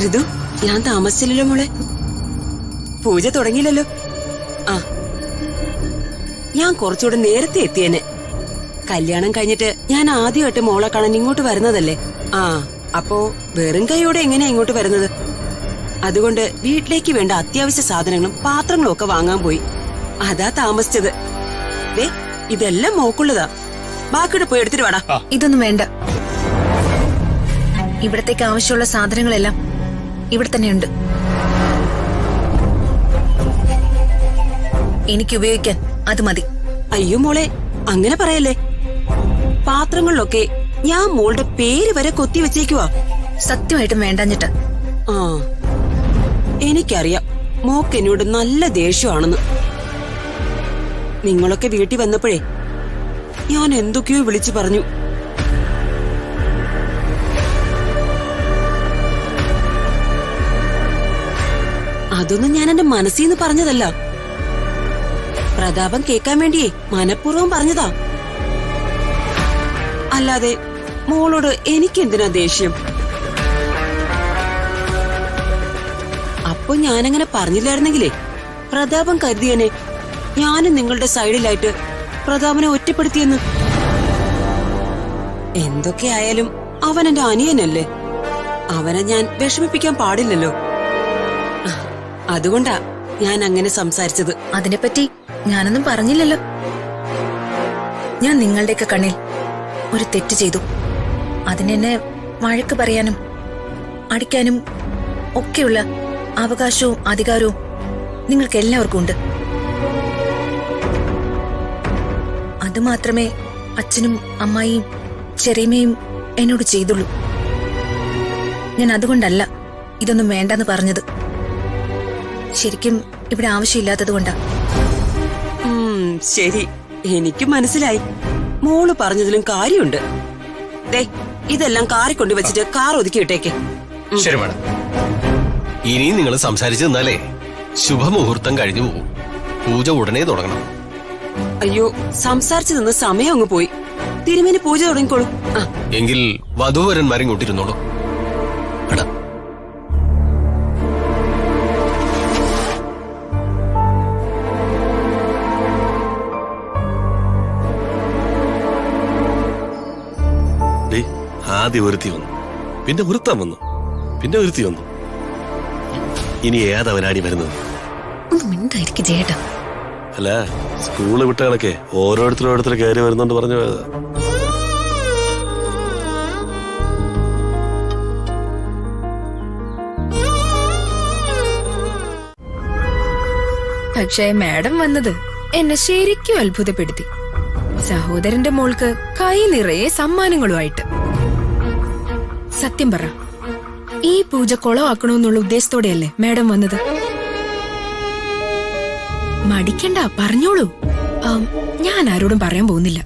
ഋതു, ഞാൻ താമസിച്ചില്ലല്ലോ മോളെ. പൂജ തുടങ്ങിയില്ലല്ലോ. ആ, ഞാൻ കുറച്ചുകൂടെ നേരത്തെ എത്തിയേനെ. കല്യാണം കഴിഞ്ഞിട്ട് ഞാൻ ആദ്യമായിട്ട് മോളെ കാണാൻ ഇങ്ങോട്ട് വരുന്നതല്ലേ. ആ, അപ്പോ വെറും കൈയോടെ എങ്ങനെയാ ഇങ്ങോട്ട് വരുന്നത്? അതുകൊണ്ട് വീട്ടിലേക്ക് വേണ്ട അത്യാവശ്യ സാധനങ്ങളും പാത്രങ്ങളും ഒക്കെ വാങ്ങാൻ പോയി. അതാ താമസിച്ചത്. ദേ, ഇതെല്ലാം മോക്കുള്ളതാ. ബാക്കിയുടെ പോയി എടുത്തിട്ട് വാടാ. ഇതൊന്നും വേണ്ട. ഇവിടത്തേക്ക് ആവശ്യമുള്ള സാധനങ്ങളെല്ലാം ഇവിടെ തന്നെയുണ്ട്. എനിക്ക് ഉപയോഗിക്കാൻ അത് മതി. അയ്യോ മോളെ, അങ്ങനെ പറയല്ലേ. പാത്രങ്ങളിലൊക്കെ ഞാൻ മോളുടെ പേര് വരെ കൊത്തി വെച്ചേക്കുവാ. സത്യമായിട്ടും വേണ്ടാഞ്ഞിട്ട്. ആ, എനിക്കറിയാം മോക്ക് എന്നോട് നല്ല ദേഷ്യമാണെന്ന്. നിങ്ങളൊക്കെ വീട്ടിൽ വന്നപ്പോഴേ ഞാൻ എന്തൊക്കെയോ വിളിച്ചു പറഞ്ഞു. അതൊന്നും ഞാൻ എന്റെ മനസ്സിൽ നിന്ന് പറഞ്ഞതല്ല. പ്രതാപം കേൾക്കാൻ വേണ്ടിയേ മനഃപൂർവ്വം പറഞ്ഞതാ. അല്ലാതെ മോളോട് എനിക്കെന്തിനാ ദേഷ്യം? അപ്പൊ ഞാനങ്ങനെ പറഞ്ഞില്ലായിരുന്നെങ്കിലേ പ്രതാപം കരുതിയനെ ഞാനും നിങ്ങളുടെ സൈഡിലായിട്ട് പ്രതാപനെ ഒറ്റപ്പെടുത്തിയെന്ന്. എന്തൊക്കെയായാലും അവൻ എന്റെ അനിയനല്ലേ. അവനെ ഞാൻ വിഷമിപ്പിക്കാൻ പാടില്ലല്ലോ. അതുകൊണ്ടാ ഞാൻ അങ്ങനെ സംസാരിച്ചത്. അതിനെപ്പറ്റി ഞാനൊന്നും പറഞ്ഞില്ലല്ലോ. ഞാൻ നിങ്ങളുടെയൊക്കെ കണ്ണിൽ ഒരു തെറ്റ് ചെയ്തു. അതിനെന്നെ വഴക്ക് പറയാനും അടിക്കാനും ഒക്കെയുള്ള അവകാശവും അധികാരവും നിങ്ങൾക്ക് എല്ലാവർക്കും ഉണ്ട്. അതുമാത്രമേ അച്ഛനും അമ്മായിയും ചെറിയമ്മയും എന്നോട് ചെയ്തുള്ളൂ. ഞാൻ അതുകൊണ്ടല്ല ഇതൊന്നും വേണ്ടെന്ന് പറഞ്ഞത്. ശരിക്കും ഇവിടെ ആവശ്യമില്ലാത്തത് കൊണ്ടാ. ശരി, എനിക്ക് മനസ്സിലായി. മോള് പറഞ്ഞതിലും കാര്യമുണ്ട്. ദേ, ഇതെല്ലാം കാറി കൊണ്ടുവച്ചിട്ട് കാർ ഒതുക്കി ഇട്ടേക്ക്. ശരി മാഡം. ഇനിയും നിങ്ങൾ സംസാരിച്ചു നിന്നാലേ ശുഭമുഹൂർത്തം കഴിഞ്ഞു പോകും. പൂജ ഉടനെ തുടങ്ങണം. അയ്യോ, സംസാരിച്ചു നിന്ന് സമയം അങ്ങ് പോയി. തിരുമേനി പൂജ തുടങ്ങിക്കോളൂ. എങ്കിൽ വധൂവരന്മാരെ ഇങ്ങോട്ടിരുന്നോളൂ. എടാ, ആദ്യം ഒരുത്തി വന്നു, പിന്നെ ഒരുത്താൻ വന്നു, പിന്നെ ഒരുത്തി വന്നു. ഇനി ഏതവനാടി വരുന്നത്? മിണ്ടായിരിക്കും ചേട്ടാ. അല്ല, സ്കൂള് വിട്ടകളൊക്കെ ഓരോരുത്തരോരുത്തർ കയറി വരുന്നുണ്ട് പറഞ്ഞു പോയതാ. പക്ഷേ മാഡം വന്നത് എന്നെ ശരിക്കും അത്ഭുതപ്പെടുത്തി. സഹോദരന്റെ മോൾക്ക് കൈ നിറയെ സമ്മാനങ്ങളുമായിട്ട്. സത്യം പറ, ഈ പൂജ കൊളവാക്കണമെന്നുള്ള ഉദ്ദേശത്തോടെയല്ലേ മാഡം വന്നത്? മടിക്കണ്ട, പറഞ്ഞോളൂ. ഞാൻ ആരോടും പറയാൻ പോകുന്നില്ല.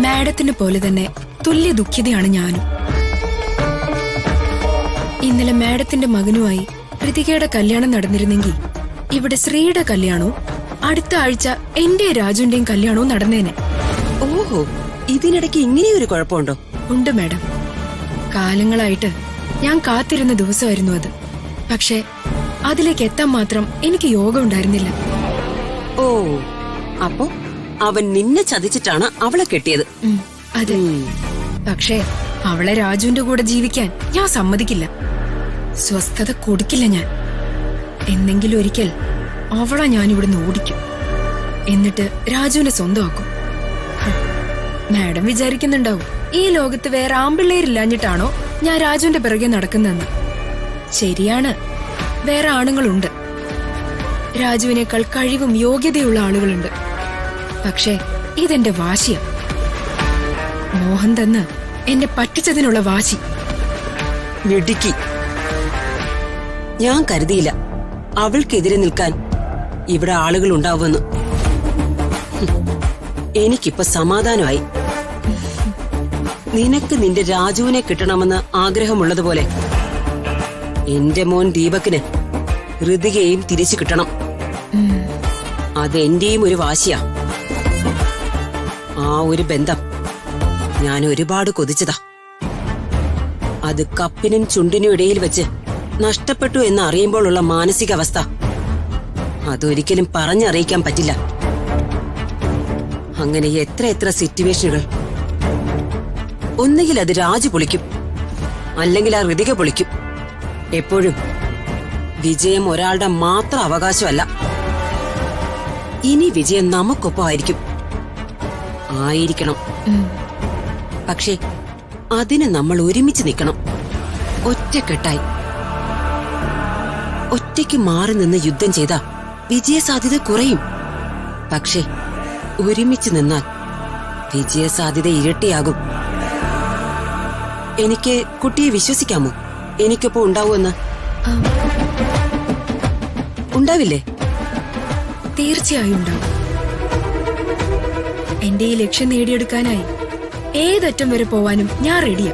മാഡത്തിന് പോലെ തന്നെ തുല്യ ദുഃഖിതയാണ് ഞാനും. ഇന്നലെ മാഡത്തിന്റെ മകനുമായി ഋതികയുടെ കല്യാണം നടന്നിരുന്നെങ്കിൽ ഇവിടെ ശ്രീയുടെ കല്യാണവും അടുത്ത ആഴ്ച എന്റെ രാജുവിന്റെയും കല്യാണവും നടന്നേനെ. ഓഹോ, ഇതിനിടയ്ക്ക് ഇങ്ങനെയൊരു കുഴപ്പമുണ്ടോ? ഉണ്ട് മാഡം. കാലങ്ങളായിട്ട് ഞാൻ കാത്തിരുന്ന ദിവസമായിരുന്നു അത്. പക്ഷെ അതിലേക്ക് എത്താൻ മാത്രം എനിക്ക് യോഗം ഉണ്ടായിരുന്നില്ല. ഓ, അപ്പോ അവൻ നിന്നെ ചതിച്ചിട്ടാണ് അവളെ കെട്ടിയത്? അതെ. പക്ഷേ അവളെ രാജുവിന്റെ കൂടെ ജീവിക്കാൻ ഞാൻ സമ്മതിക്കില്ല. സ്വസ്ഥത കൊടുക്കില്ല ഞാൻ. എന്നെങ്കിലും ഒരിക്കൽ അവളെ ഞാൻ ഇവിടുന്ന് ഓടിക്കും. എന്നിട്ട് രാജുവിനെ സ്വന്തമാക്കും. മാഡം വിചാരിക്കുന്നുണ്ടാവും ഈ ലോകത്ത് വേറെ ആമ്പിള്ളേരില്ലാഞ്ഞിട്ടാണോ ഞാൻ രാജുവിന്റെ പിറകെ നടക്കുന്നെന്ന്. ശരിയാണ്, വേറെ ആണുങ്ങളുണ്ട്. രാജുവിനേക്കാൾ കഴിവും യോഗ്യതയുള്ള ആളുകളുണ്ട്. പക്ഷേ ഇതെന്റെ വാശിയാ. മോഹൻ തന്ന് എന്നെ പറ്റിച്ചതിനുള്ള വാശി. മിടുക്കി. ഞാൻ കരുതിയില്ല അവൾക്കെതിരെ നിൽക്കാൻ ഇവിടെ ആളുകൾ ഉണ്ടാവുമെന്ന്. എനിക്കിപ്പോ സമാധാനമായി. നിനക്ക് നിന്റെ രാജുവിനെ കിട്ടണമെന്ന് ആഗ്രഹമുള്ളതുപോലെ എന്റെ മോൻ ദീപകിന് ഋതികയെയും തിരിച്ചു കിട്ടണം. അതെന്റെയും ഒരു വാശിയാ. ആ ഒരു ബന്ധം ഞാൻ ഒരുപാട് കൊതിച്ചതാ. അത് കപ്പിനും ചുണ്ടിനും ഇടയിൽ വെച്ച് നഷ്ടപ്പെട്ടു എന്ന് അറിയുമ്പോഴുള്ള മാനസികാവസ്ഥ അതൊരിക്കലും പറഞ്ഞറിയിക്കാൻ പറ്റില്ല. അങ്ങനെ എത്ര സിറ്റുവേഷനുകൾ. ഒന്നുകിൽ അത് രാജു പൊളിക്കും, അല്ലെങ്കിൽ ആ ഋതിക പൊളിക്കും. എപ്പോഴും വിജയം ഒരാളുടെ മാത്രം അവകാശമല്ല. ഇനി വിജയം നമുക്കൊപ്പം ആയിരിക്കണം. പക്ഷേ അതിന് നമ്മൾ ഒരുമിച്ച് നിൽക്കണം, ഒറ്റക്കെട്ടായി. ഒറ്റയ്ക്ക് മാറി നിന്ന് യുദ്ധം ചെയ്താ വിജയസാധ്യത കുറയും. പക്ഷേ ഒരുമിച്ച് നിന്നാൽ വിജയസാധ്യത ഇരട്ടിയാകും. എനിക്ക് കുട്ടിയെ വിശ്വസിക്കാമോ? എനിക്കൊപ്പം ഉണ്ടാവുമെന്ന്. ഉണ്ടാവില്ലേ? തീർച്ചയായും ഉണ്ടാവും. എന്റെ ഈ ലക്ഷ്യം നേടിയെടുക്കാനായി ഏതറ്റം വരെ പോവാനും ഞാൻ റെഡിയാ.